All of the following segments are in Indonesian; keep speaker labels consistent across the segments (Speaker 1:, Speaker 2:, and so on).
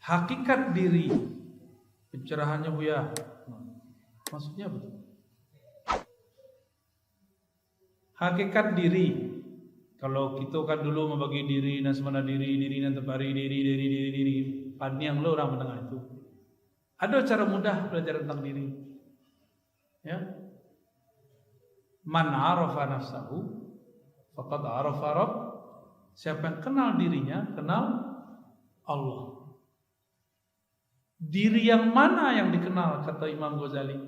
Speaker 1: Hakikat diri, pencerahannya Buya. Maksudnya apa? Hakikat diri. Kalau kita kan dulu membagi diri dan semana diri dan tepari diri. Panjang lo orang mendengar itu. Ada cara mudah belajar tentang diri. Ya. Man arafa nafsahu faqad arafa rabb. Siapa yang kenal dirinya, kenal Allah. Diri yang mana yang dikenal, kata Imam Ghazali?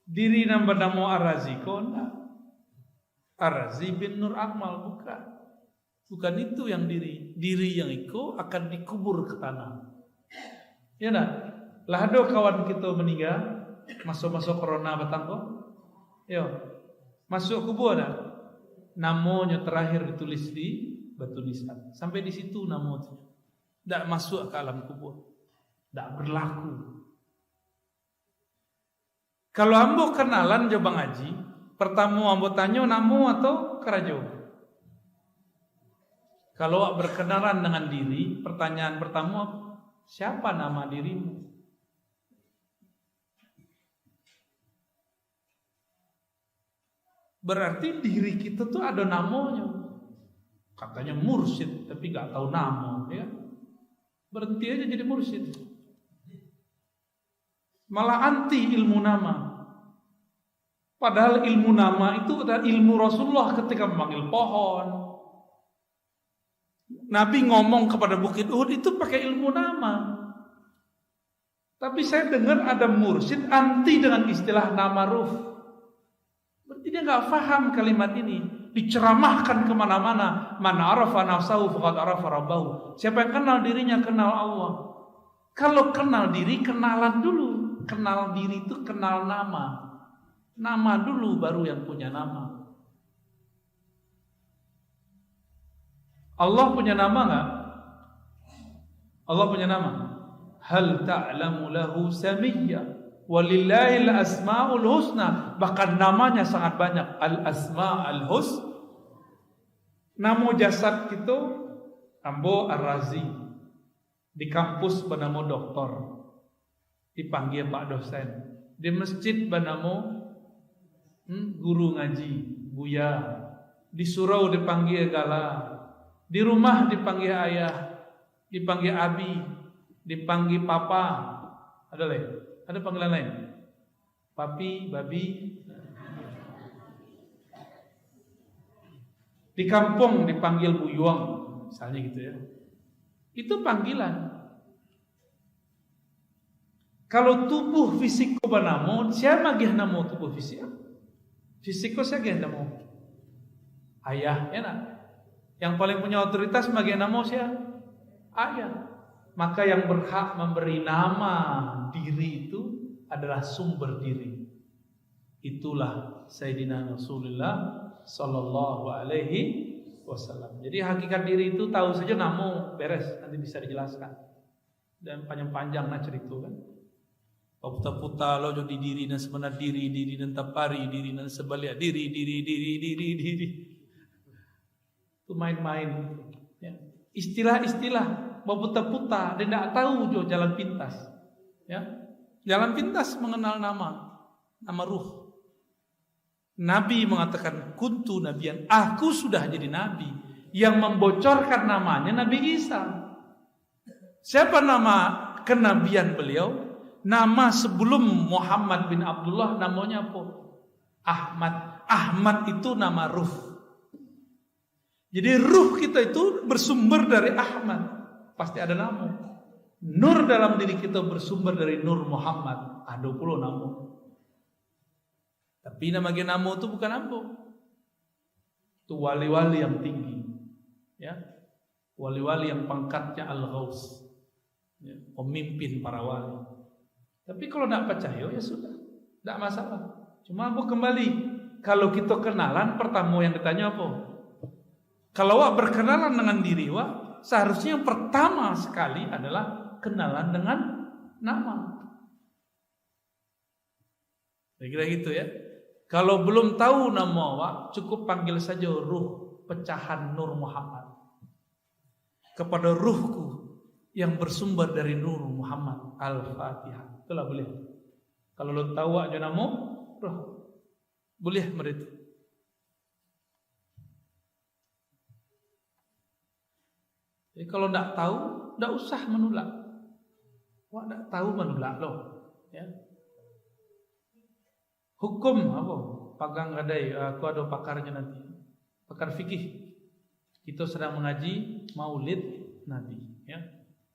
Speaker 1: Diri yang bernama Ar-Razi kona. Ar-Razi bin Nur Akmal, bukan itu yang diri. Diri yang itu akan dikubur ke tanah. Ya nak, lah ada kawan kita meninggal, masuk corona batang kok. Yo, masuk kubur dah. Namanya terakhir ditulis di batu nisan. Sampai di situ namanya. Tak masuk ke alam kubur. Tak berlaku. Kalau ambo kenalan coba ngaji, pertama ambo tanya namu atau kerajo. Kalau berkenalan dengan diri, pertanyaan pertama, siapa nama dirimu? Berarti diri kita tuh ada namanya. Katanya mursyid, tapi gak tahu nama, ya. Berhenti aja jadi mursyid. Malah anti ilmu nama. Padahal ilmu nama itu adalah ilmu Rasulullah ketika memanggil pohon. Nabi ngomong kepada Bukit Uhud itu pakai ilmu nama. Tapi saya dengar ada mursyid anti dengan istilah nama ruf. Berarti dia gak paham kalimat ini. Diceramahkan kemana-mana. Man arafa nafsahu faqad arafa rabbahu. Siapa yang kenal dirinya kenal Allah. Kalau kenal diri, kenalan dulu. Kenal diri itu kenal nama. Nama dulu baru yang punya nama. Allah punya nama enggak? Allah punya nama. Hal ta'lamu lahu samiyya walillahil asmaul husna. Bahkan namanya sangat banyak. Al-asma'ul husna. Nama jasad kita Ambo Ar-Razi. Di kampus bernama doktor. Dipanggil Pak dosen. Di masjid bernama guru ngaji, Buya. Di surau dipanggil Gala. Di rumah dipanggil ayah, dipanggil abi, dipanggil papa. Ada lain? Ada panggilan lain? Papi, babi. Di kampung dipanggil Buyuang, misalnya gitu ya. Itu panggilan. Kalau tubuh fisiko banamo, siapa gih namo tubuh fisik? Fisiko saya gih namo. Ayah, ya nak. Yang paling punya otoritas bagi namo siapa? Ayah. Maka yang berhak memberi nama diri itu adalah sumber diri. Itulah Sayyidina Rasulullah Sallallahu Alaihi Wasallam. Jadi hakikat diri itu tahu saja namo beres, nanti bisa dijelaskan. Dan panjang-panjang nak cerita kan. Puta-puta lo jadi diri dan sebenar diri dan tapari diri dan sebalik diri. Itu main-main. Ya. Istilah-istilah mau puta-puta dia tidak tahu jo jalan pintas. Ya. Jalan pintas mengenal nama ruh. Nabi mengatakan kuntu nabiyan, aku sudah jadi nabi. Yang membocorkan namanya Nabi Isa. Siapa nama kenabian beliau? Nama sebelum Muhammad bin Abdullah namanya apa? Ahmad. Ahmad itu nama ruh. Jadi ruh kita itu bersumber dari Ahmad. Pasti ada nama. Nur dalam diri kita bersumber dari Nur Muhammad. Ada puluh nama. Tapi nama itu bukan apa. Itu wali-wali yang tinggi. Ya. Wali-wali yang pangkatnya Al-Ghaus. Ya. Pemimpin para wali. Tapi kalau tidak percaya ya sudah, tidak masalah. Cuma aku kembali, kalau kita kenalan pertama yang ditanya apa? Kalau wak berkenalan dengan diri wak, seharusnya yang pertama sekali adalah kenalan dengan nama. Kira-kira gitu ya. Kalau belum tahu nama wak, cukup panggil saja ruh pecahan Nur Muhammad. Kepada ruhku yang bersumber dari Nur Muhammad. Al-Fatihah. Itulah boleh. Kalau lo tahu aja namo, boleh mereka. Jadi kalau tidak tahu, tidak usah menolak. Wah, tidak tahu menolak loh. Ya. Hukum apa? Pagang gadai. Aku ada pakarnya nanti. Pakar fikih. Kita sedang mengaji Maulid Nabi. Ya.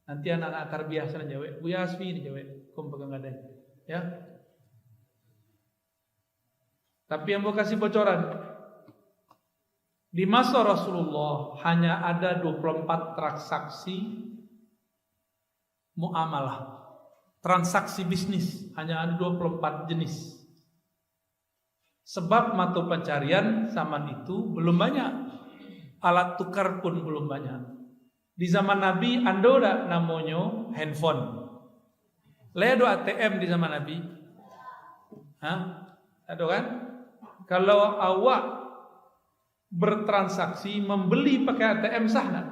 Speaker 1: Nanti anak-anak tarbiyah sana jawab. Buya Asfi ini jawab. Hukum pagang gadai. Ya. Tapi yang mau kasih bocoran. Di masa Rasulullah hanya ada 24 transaksi muamalah. Transaksi bisnis hanya ada 24 jenis. Sebab mata pencarian zaman itu belum banyak. Alat tukar pun belum banyak. Di zaman Nabi ada namanya handphone. Ada ATM di zaman Nabi? Hah? Ada kan? Kalau awak bertransaksi membeli pakai ATM sah tak?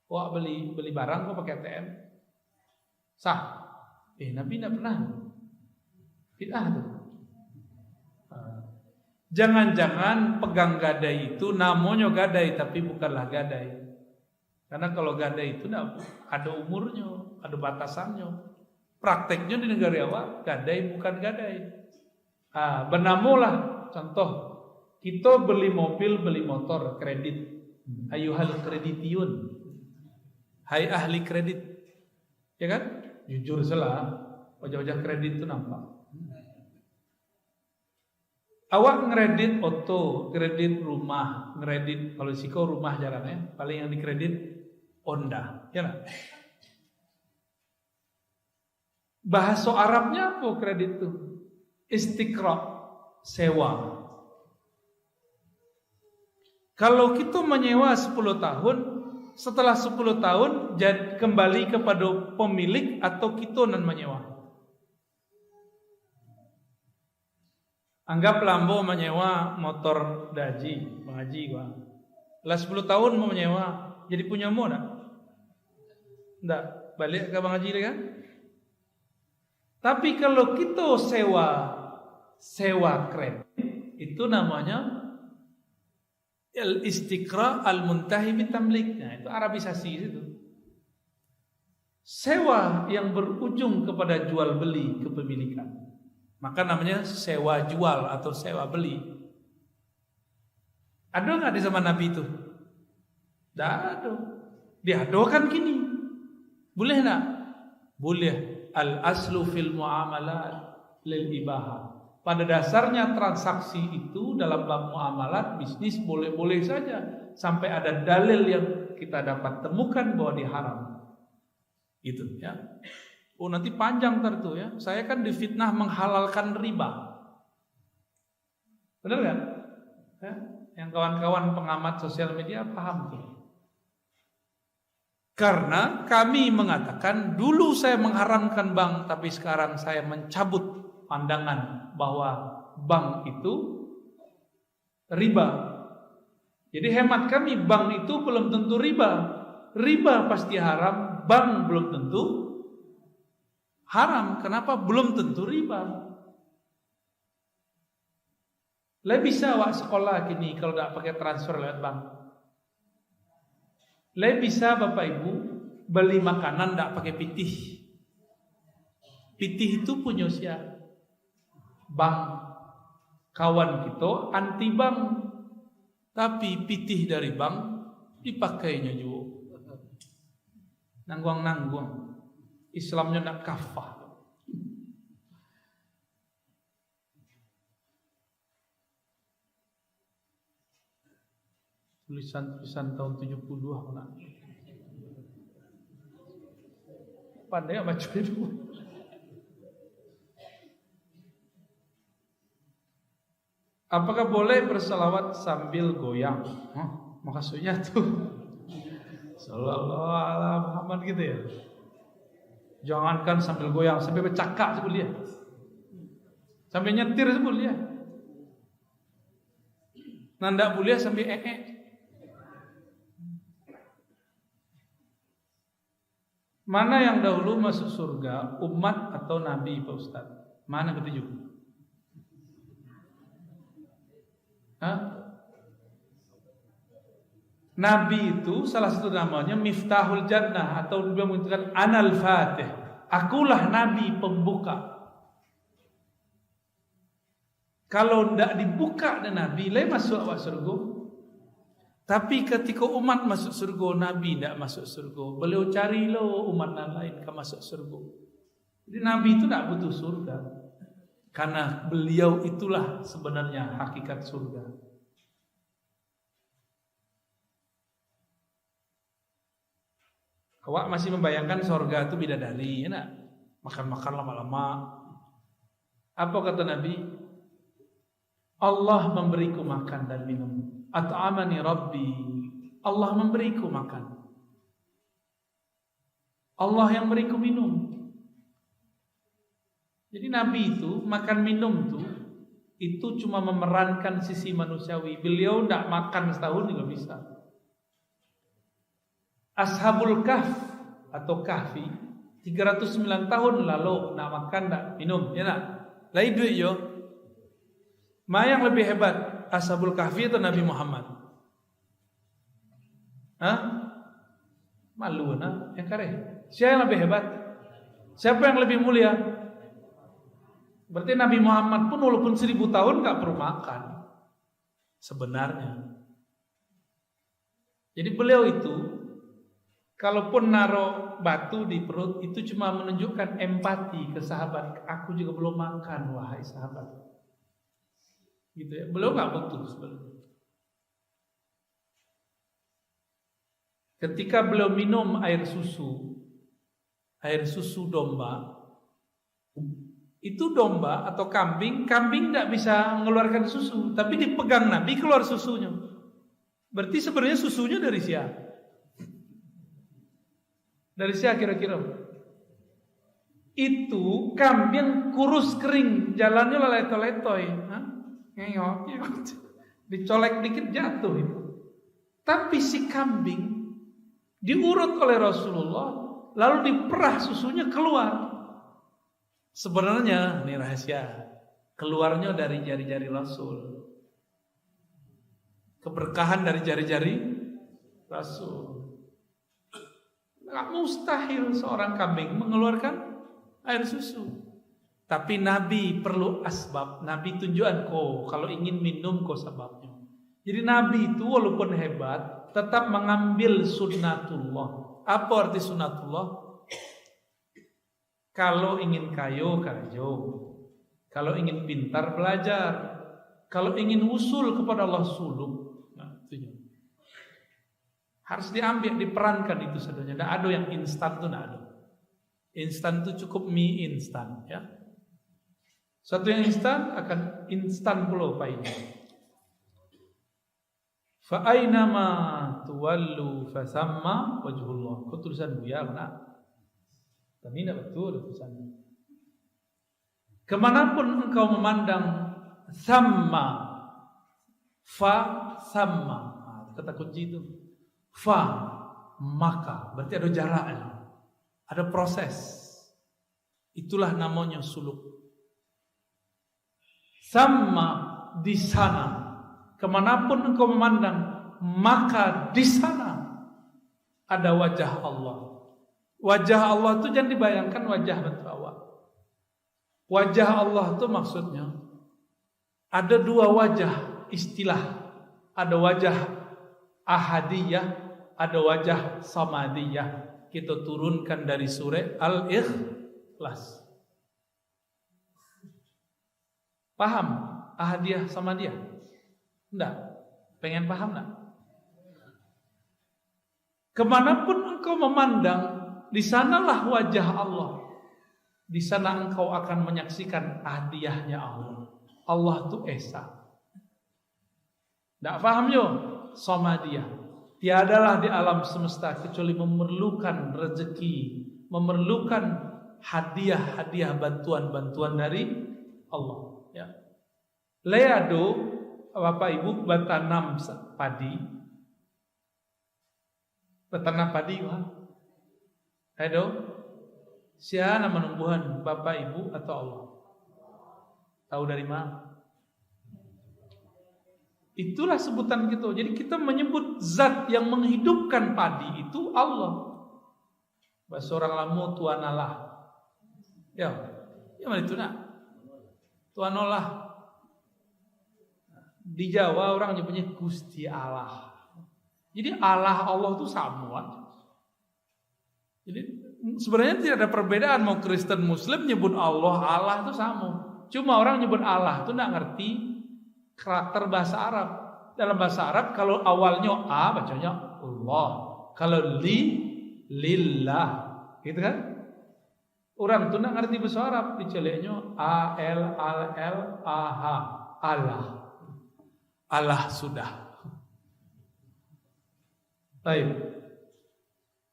Speaker 1: Wah beli barang kok pakai ATM sah? Nabi tidak pernah. Bid'ah tuh. Jangan-jangan pegang gadai itu namanya gadai tapi bukanlah gadai. Karena kalau gadai itu ada umurnya, ada batasannya. Prakteknya di negara awak gadai bukan gadai. Bernamulah. Contoh, kita beli mobil, beli motor, kredit. Ayuhal kreditiyun. Hai ahli kredit. Ya kan? Jujur salah. Wajah-wajah kredit itu nampak. Awak ngeredit auto, kredit rumah, ngeredit kalau siko rumah jarang ya. Paling yang dikredit Honda, ya kan? Bahasa Arabnya apa kredit itu? Istiqra. Sewa. Kalau kita menyewa 10 tahun, setelah 10 tahun kembali kepada pemilik atau kita non menyewa. Anggap lambo menyewa motor daji, mengaji gua. Setelah 10 tahun mau menyewa, jadi punya mu enggak? Enggak, balik ke Bang Haji kan? Tapi kalau kita sewa kredit itu namanya al-istiqra al-muntahi bitamlik. Nah, itu arabisasi itu. Sewa yang berujung kepada jual beli kepemilikan. Maka namanya sewa jual atau sewa beli. Ada enggak di zaman Nabi itu? Tidak ada. Diadakan kini. Boleh enggak? Boleh. Al-aslu fil muamalat lil ibahah. Pada dasarnya transaksi itu dalam bab muamalat bisnis boleh-boleh saja sampai ada dalil yang kita dapat temukan bahwa diharam. Itu ya. Nanti panjang tuh ya. Saya kan difitnah menghalalkan riba. Benar kan? Ya? Yang kawan-kawan pengamat sosial media paham tuh. Karena kami mengatakan dulu saya mengharamkan bank, tapi sekarang saya mencabut pandangan bahwa bank itu riba. Jadi hemat kami bank itu belum tentu riba. Riba pasti haram, bank belum tentu haram. Kenapa? Belum tentu riba. Lah bisa wak sekolah gini kalau tidak pakai transfer lewat bank. Lah bisa Bapak Ibu beli makanan tidak pakai pitih. Pitih itu punya siapa? Bank. Kawan kita anti bank, tapi pitih dari bank dipakainya juga. Nangguang-nangguang. Islamnya nak kafah. Tulisan tahun 72 mana? Pandai baca itu. Apakah boleh berselawat sambil goyang? Maksudnya tuh sallallahu alaihi Muhammad gitu ya. Jangankan sambil goyang, sambil bercakap sebul dia. Sambil nyetir sebul dia. Nanda boleh sambil Mana yang dahulu masuk surga, umat atau nabi, Pak Ustaz? Mana ketujuh? Hah? Nabi itu salah satu namanya Miftahul Jannah, atau dia mengatakan Anal Fatih. Akulah nabi pembuka. Kalau tidak dibuka dan nabi, lain masuk awak surga. Tapi ketika umat masuk surga, nabi tidak masuk surga. Beliau cari lo umat lain ke masuk surga. Jadi nabi itu tidak butuh surga, karena beliau itulah sebenarnya hakikat surga. Awak masih membayangkan surga itu bidadari, ya nak? Makan-makan lama-lama. Apa kata Nabi? Allah memberiku makan dan minum. At'amani Rabbi. Allah memberiku makan. Allah yang memberiku minum. Jadi Nabi itu makan minum tuh itu cuma memerankan sisi manusiawi. Beliau tidak makan setahun juga bisa. Ashabul Kahf atau Kahfi 309 tahun lalu nak makan tak minum, ya nak? Lain duit yo. Mana yang lebih hebat, Ashabul Kahfi atau Nabi Muhammad? Hah? Malu nak yang kare. Siapa yang lebih hebat? Siapa yang lebih mulia? Berarti Nabi Muhammad pun walaupun 1000 tahun gak perlu makan sebenarnya. Jadi beliau itu kalaupun naruh batu di perut itu cuma menunjukkan empati ke sahabat. Aku juga belum makan, wahai sahabat. Gitu ya. Beliau nggak butuh sebenarnya. Ketika beliau minum air susu domba, itu domba atau kambing tidak bisa mengeluarkan susu, tapi dipegang Nabi keluar susunya. Berarti sebenarnya susunya dari siapa? Dari siapa kira-kira? Itu kambing kurus kering, jalannya letoy-letoy, ngeyok, dicolek dikit jatuh itu. Tapi si kambing diurut oleh Rasulullah, lalu diperah susunya keluar. Sebenarnya ini rahasia, keluarnya dari jari-jari Rasul. Keberkahan dari jari-jari Rasul. Gak mustahil seorang kambing mengeluarkan air susu. Tapi Nabi perlu asbab. Nabi tunjukkan kalau ingin minum sebabnya. Jadi Nabi itu walaupun hebat tetap mengambil sunnatullah. Apa arti sunnatullah? Kalau ingin kayo. Kalau ingin pintar belajar. Kalau ingin usul kepada Allah suluk. Nah, itu harus diambil, diperankan itu saudara. Tidak ada yang instan tuh, tidak ada. Instan itu cukup mie instan, ya. Satu yang instan akan instan pula paine. Fa aina ma tuwallu fa thamma wajhullah. Kau tulisan Buya nak? Tapi tidak betul tulisannya. Kemanapun engkau memandang thamma, fa thamma, kata kunci itu. Fa maka berarti ada jaraknya, ada proses. Itulah namanya suluk. Sama di sana, kemanapun engkau memandang, maka di sana ada wajah Allah. Wajah Allah itu jangan dibayangkan wajah bentuk awak. Wajah Allah itu maksudnya ada dua wajah istilah. Ada wajah ahadiyah, ada wajah samadiyah. Kita turunkan dari surah Al-Ikhlas. Paham ahadiyah samadiyah? Enggak? Pengen paham enggak? Kemanapun engkau memandang, di sanalah wajah Allah. Di sana engkau akan menyaksikan ahadiyahnya Allah. Allah itu Esa. Enggak paham yo? Samadiyah. Tiadalah di alam semesta kecuali memerlukan rezeki, memerlukan hadiah-hadiah bantuan-bantuan dari Allah. Ya. Leado, Bapak Ibu bertanam padi, Ayo, siapa nama numbuhan? Bapak, ibu, atau Allah? Tahu dari mana? Itulah sebutan kita. Jadi kita menyebut zat yang menghidupkan padi itu Allah. Bahasa orang lamu Tuhan Allah. Ya, mana itu nak? Tuhan Allah. Di Jawa orang nyebutnya Gusti Allah. Jadi Allah itu sama. Jadi sebenarnya tidak ada perbedaan mau Kristen Muslim nyebut Allah itu sama. Cuma orang nyebut Allah itu enggak ngerti karakter bahasa Arab. Dalam bahasa Arab kalau awalnya A bacanya Allah. Kalau lillah. Gitu kan? Orang itu enggak ngerti bahasa Arab, diceleknya A-L-A-L-A-H. Allah. Allah sudah. Baik.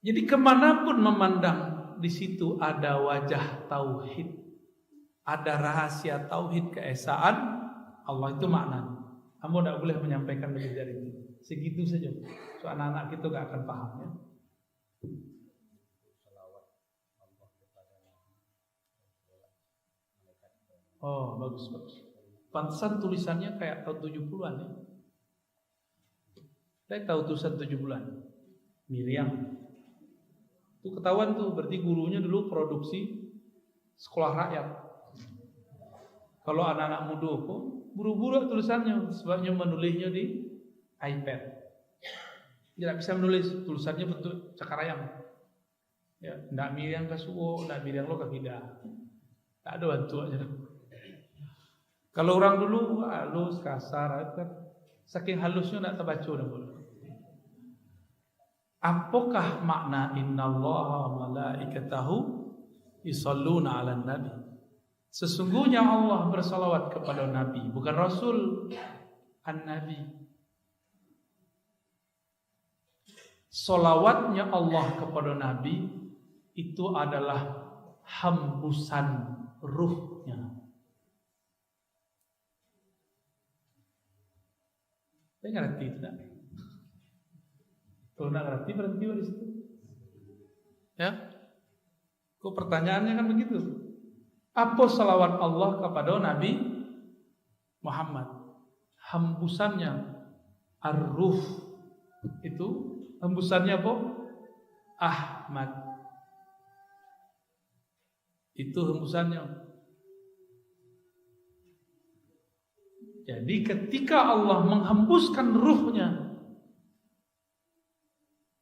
Speaker 1: Jadi kemanapun memandang di situ ada wajah tauhid, ada rahasia tauhid keesaan Allah itu makna. Kamu tidak boleh menyampaikan lebih dari itu. Segitu saja. So anak-anak kita gak akan paham ya. Oh bagus. Pantesan tulisannya kayak tahun 70-an ya. Saya tahu tulisan 70-an. Miriam. Itu ketahuan tuh, berarti gurunya dulu produksi sekolah rakyat. Kalau anak-anak muda kok buru-buru tulisannya, sebabnya menulisnya di iPad. Tidak bisa menulis, tulisannya bentuk cakar ayam. Ya, ndak Miriam kasuwo, ndak Miriam lo kakidah. Tak ada bantu aja. Kalau orang dulu halus, kasar, kan saking halusnya ndak terbaca dah boleh. Apakah makna innallaha wa malaikatahu yusholluna 'alan nabi? Sesungguhnya Allah bersalawat kepada nabi, bukan rasul, an-nabi. Salawatnya Allah kepada nabi itu adalah hembusan ruhnya. Saya ngerti tidak? Kalau nak ngerti berhenti di situ. Ya. Kok pertanyaannya kan begitu? Apa salawat Allah kepada Nabi Muhammad? Hembusannya ar-ruh itu hembusannya apa? Ahmad. Itu hembusannya. Jadi ketika Allah menghembuskan ruhnya,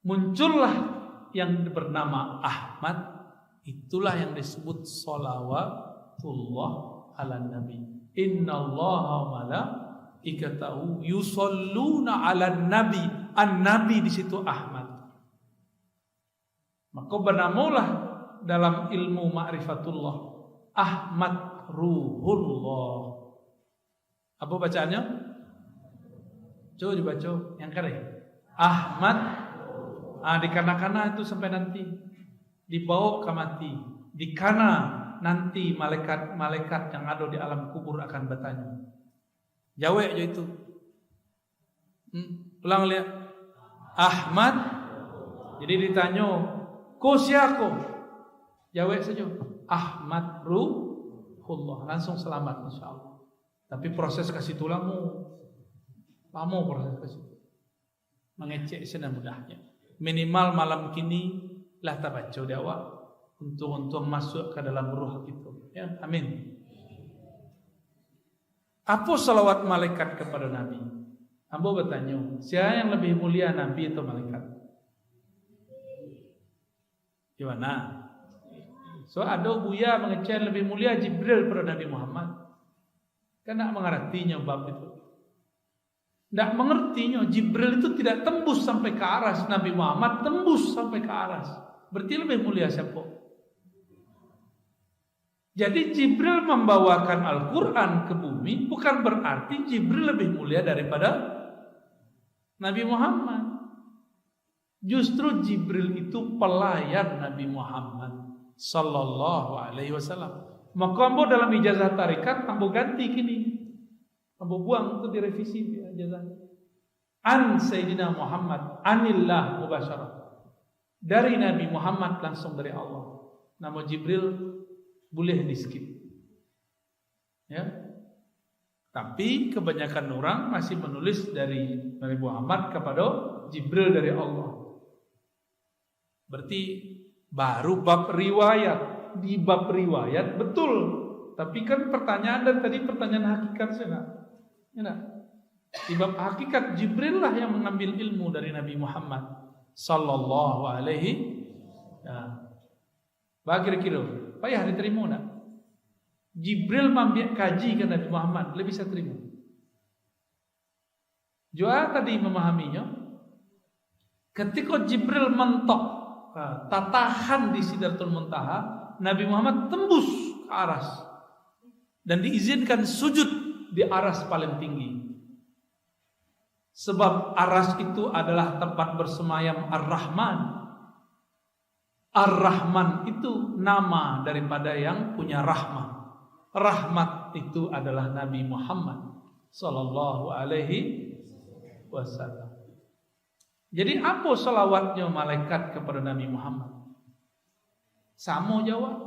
Speaker 1: muncullah yang bernama Ahmad. Itulah yang disebut sholawatullah ala nabi. Innallaha wa malaikatahu yusholluna ala nabi. An-nabi di situ Ahmad. Maka bernamulah dalam ilmu ma'rifatullah Ahmad ruhullah. Apa bacaannya? Coba dibaca yang kering. Ahmad. Dikana-kana itu sampai nanti dibawa ke mati. Dikana nanti malaikat yang ada di alam kubur akan bertanya. Jawab aja itu. Ulang lihat. Ahmad. Jadi ditanya, "Ko siapa?" Jawab saja. Ahmad ruhullah. Langsung selamat insyaallah. Tapi proses kasih itu lama proses kasih. Mengecek senang mudahnya. Minimal malam kini lah tabaca dakwah untuk masuk ke dalam ruh itu. Ya, amin. Apa salawat malaikat kepada Nabi? Ambo bertanya, siapa yang lebih mulia, Nabi atau malaikat? Gimana? So ada buya mengecek lebih mulia Jibril pada Nabi Muhammad. Kan nak mengertinya bab itu. Tidak mengertinya, Jibril itu tidak tembus sampai ke aras, Nabi Muhammad tembus sampai ke aras. Berarti lebih mulia siapa? Jadi Jibril membawakan Al-Quran ke bumi bukan berarti Jibril lebih mulia daripada Nabi Muhammad. Justru Jibril itu pelayan Nabi Muhammad sallallahu alaihi wasallam. Maka ambo dalam ijazah tarikat ambo ganti kini. Ambo buang itu direvisi ijazah. An Sayyidina Muhammad anillah mubasyarah. dari Nabi Muhammad langsung dari Allah. Nama Jibril boleh di skip. Ya. Tapi kebanyakan orang masih menulis dari Nabi Muhammad kepada Jibril dari Allah. Berarti baru bab riwayat. Di bab riwayat betul. Tapi kan pertanyaan dan tadi pertanyaan hakikat saya. Ya, di bab hakikat Jibril lah yang mengambil ilmu dari Nabi Muhammad sallallahu alaihi. Ya. Bagi kira, payah diterima nak. Jibril mambiak kaji ke Nabi Muhammad lebih bisa terima. Jua tadi memahaminya. Ketika Jibril mentok tatahan di Sidratul Muntaha, Nabi Muhammad tembus ke aras dan diizinkan sujud di aras paling tinggi. Sebab aras itu adalah tempat bersemayam Ar-Rahman. Ar-Rahman itu nama daripada yang punya rahmah. Rahmat itu adalah Nabi Muhammad sallallahu alaihi wasallam. Jadi apa salawatnya malaikat kepada Nabi Muhammad? Sama jawab.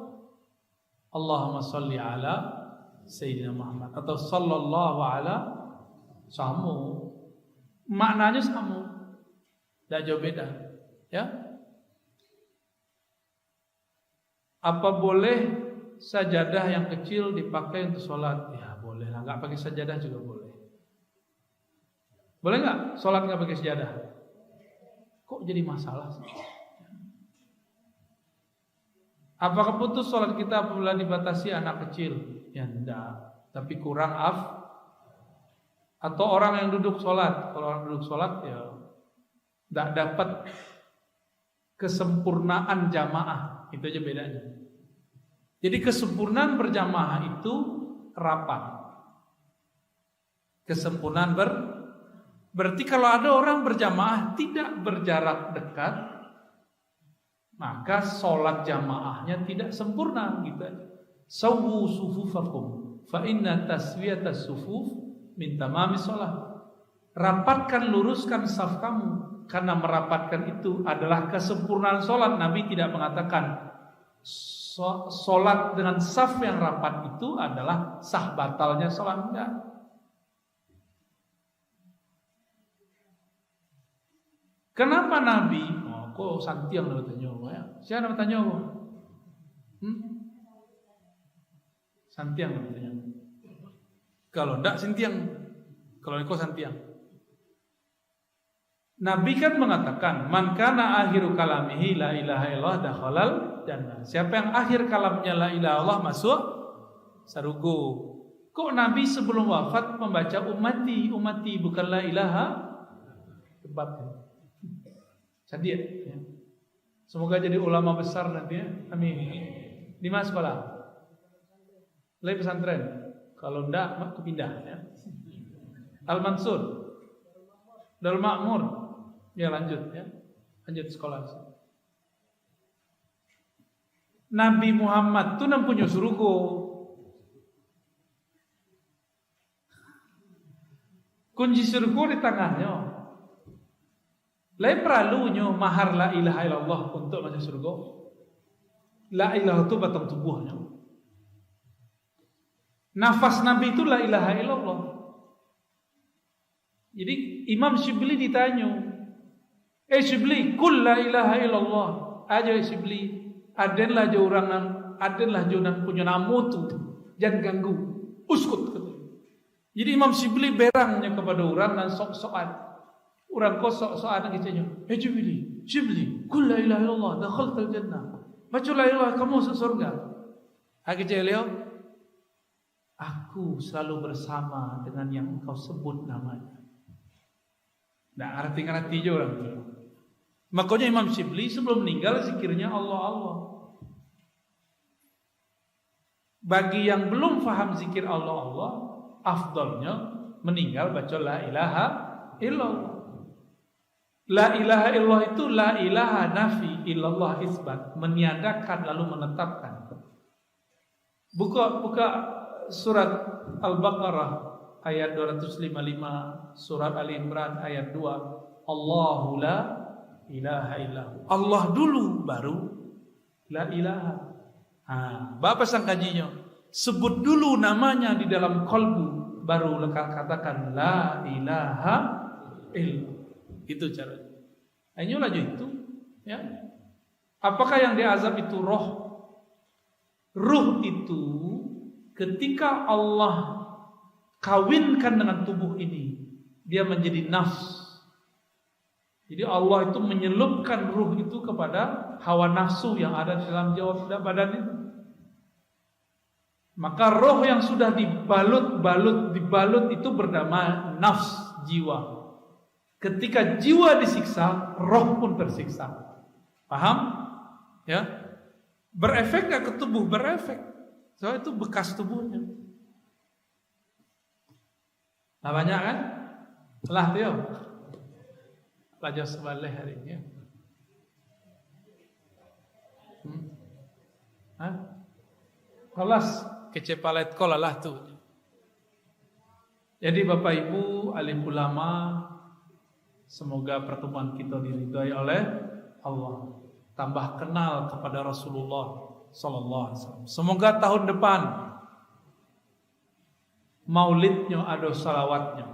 Speaker 1: Allahumma salli ala Sayyidina Muhammad atau sallallahu ala, sama. Maknanya sama. Tak jauh beda. Ya. Apa boleh sajadah yang kecil dipakai untuk sholat? Ya boleh lah, nggak pakai sajadah juga boleh. Boleh nggak sholat nggak pakai sajadah? Kok jadi masalah sih? Apakah putus sholat kita apabila dibatasi anak kecil? Ya enggak, tapi kurang atau orang yang duduk sholat. Kalau orang duduk sholat ya tidak dapat kesempurnaan jamaah, itu aja bedanya. Jadi kesempurnaan berjamaah itu rapat. Kesempurnaan berarti kalau ada orang berjamaah tidak berjarak dekat, maka sholat jamaahnya tidak sempurna gitu aja. Sawwu sufufakum fa inna taswiyatas sufuf min tamamis sholat. Rapatkan, luruskan saf kamu, karena merapatkan itu adalah kesempurnaan sholat. Nabi tidak mengatakan sholat dengan saf yang rapat itu adalah sah batalnya sholat, enggak. Kenapa Nabi? Oh, kok santiang nak bertanya? Ya? Siapa nak bertanya? Santiang nak bertanya. Kalau enggak santiang, kalau kau santiang. Nabi kan mengatakan, man kana akhiru kalamihi la ilaha illallah dakhalal jannah. Siapa yang akhir kalamnya la ilaha illallah masuk surga. Kok Nabi sebelum wafat membaca ummati bukan la ilaha? Hebat. Sadiq ya. Semoga jadi ulama besar nanti ya. Amin. Di mana sekolah? Lai pesantren. Kalau enggak aku pindah ya. Al-Mansur, Darul Ma'mur. Ya lanjut ya. Lanjut sekolah. Nabi Muhammad tuh punya surga. Kunci surga di tangannya. Lai perlunya mahar la ilaha illallah untuk masuk surga. La ilaha itu batang tubuhnya. Nafas Nabi itu la ilaha illallah. Jadi Imam Syibli ditanya, Syibli, kul la ilaha illallah. Aja Syibli, adenlah jauran punya namu tu, jangan ganggu, uskut. Jadi Imam Syibli berangnya kepada orang dan sok-sokan. Orang kau sok-sokan gitu. Syibli, kul la ilaha illallah, dakhaltal jannah. Baca la ilaha, kamu masuk surga. Akhirnya aku selalu bersama dengan yang engkau sebut namanya. Nah, arti je orang tu. Makanya Imam Syibli sebelum meninggal zikirnya Allah. Bagi yang belum faham zikir Allah, afdalnya meninggal baca la ilaha illallah. La ilaha illallah itu la ilaha nafi illallah isbat, meniadakan lalu menetapkan. Buka surat Al-Baqarah ayat 255, surat Ali Imran ayat 2. Allahu la ilaha illahu. Allah dulu baru la ilaha. Bapak sang kajinya, sebut dulu namanya di dalam kolbu, baru katakan la ilaha illallah. Itu caranya. Ayo laju itu, ya. Apakah yang diazab itu roh? Ruh itu ketika Allah kawinkan dengan tubuh ini, dia menjadi nafs. Jadi Allah itu menyelupkan ruh itu kepada hawa nafsu yang ada di dalam badan itu. Maka roh yang sudah dibalut itu bernama nafs, jiwa. Ketika jiwa disiksa, roh pun tersiksa. Paham? Ya. Berefek gak ke tubuh? Berefek. Soalnya itu bekas tubuhnya. Nah banyak kan? Lah Tio. Pelajar sebalik hari ini. Kelas kecepalet kolalah tuh. Jadi Bapak Ibu alim ulama, semoga pertemuan kita diridhai oleh Allah. Tambah kenal kepada Rasulullah sallallahu alaihi wasallam. Semoga tahun depan maulidnya ada salawatnya.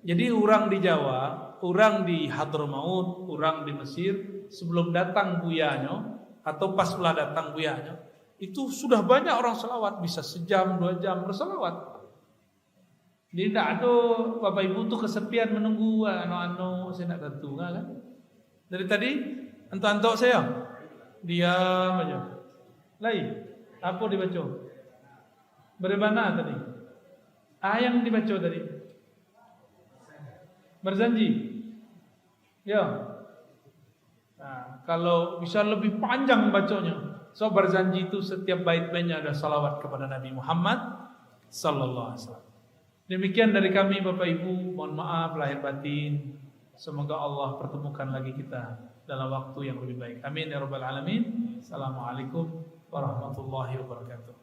Speaker 1: Jadi orang di Jawa, orang di Hadramaut, orang di Mesir, sebelum datang buyanya atau pas lah datang buyanya, itu sudah banyak orang salawat, bisa sejam, 2 jam bersalawat. Jadi tidak ada Bapak Ibu tuh kesepian menunggu anu saya nak tentu kan? Dari tadi antuk saya diam aja. Lain apa dibaca? Bagaimana tadi? Yang dibaca tadi? Berjanji. Ya. Nah, kalau bisa lebih panjang bacanya. So berjanji itu setiap bait-baitnya ada salawat kepada Nabi Muhammad sallallahu alaihi wasallam. Demikian dari kami Bapak Ibu, mohon maaf lahir batin. Semoga Allah pertemukan lagi kita dalam waktu yang lebih baik. Amin ya rabbal alamin. Assalamualaikum warahmatullahi wabarakatuh.